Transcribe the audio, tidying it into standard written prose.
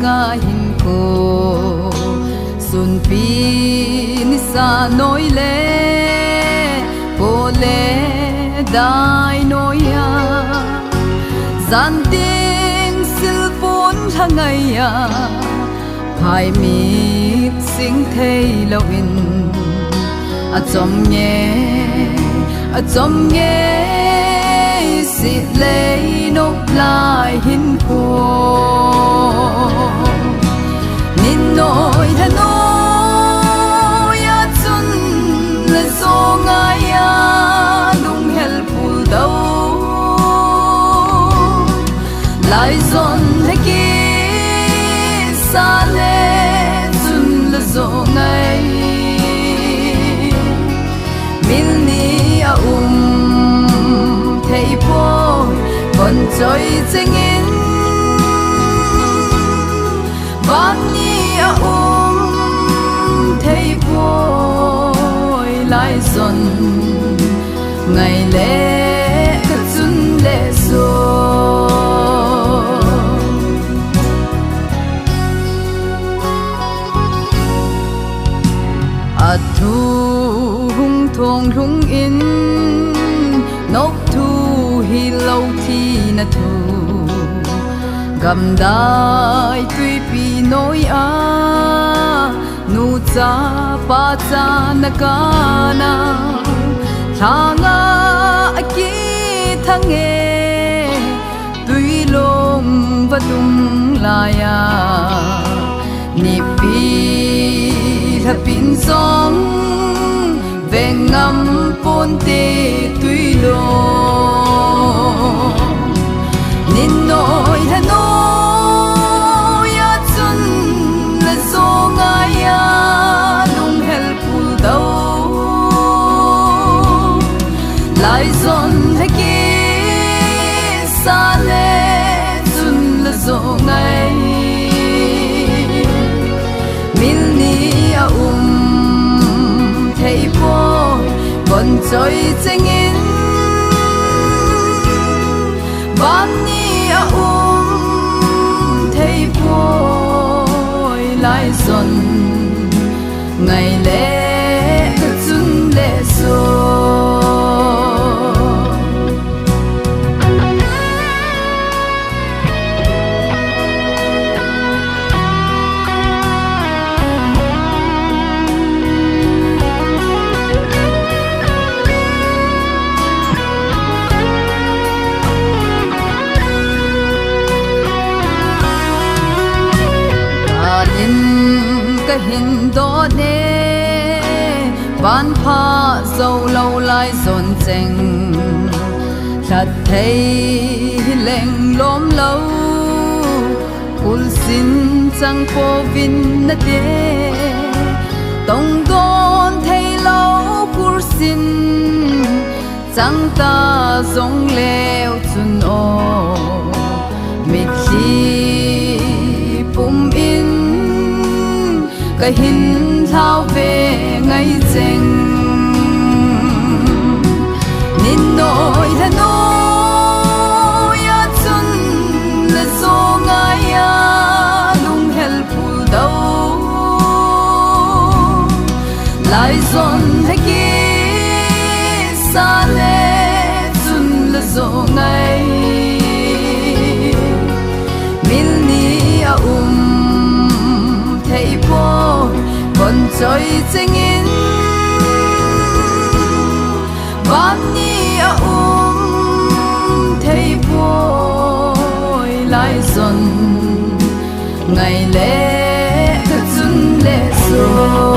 nga hin ko sun pi ni sa noi le ko le dai noi ya zan ting sil pun hangai ya hai mi sing thei lo in a chom nghe si lei no lai hin ko nin noi tha noi ya chun le so nga ya lung hel phul dau lai zon he ki sa le chun le zo ngai min ni a thei po con trôi trên in van ni a thei vội lại dần ngày lễ cất chun lễ so a thu hung thong hung in nóc thu hi lâu thi na thu gam dai tui pi noi a nu cha pa cha na ka na thanga aki thange tui long va tum la ya ni pi tha pin song ve ngam pon te tui lo nin noi tha noi ya chun le zo nga ya lung hel phul dau lai zon he ki sa le chun le zo ngai min ni a thei po con trôi trên in van ni a thei vội lại dần ngày lễ chun lễ so hin do ne van pha dâu lâu lai dồn cheng thật thấy leng lom lâu ul sin chang po vin na te tong don thấy lâu pur sin chang ta zong leo chun o mit li pum in cái hin thao về ngày chênh nín nỗi tha noi ya chun le so nga ya lung hel phul dau lai zon he ki sa le chun le zo ngai min ni a thei po con trôi trên in van ni a thei vội lại dần ngày lễ cất chun lễ so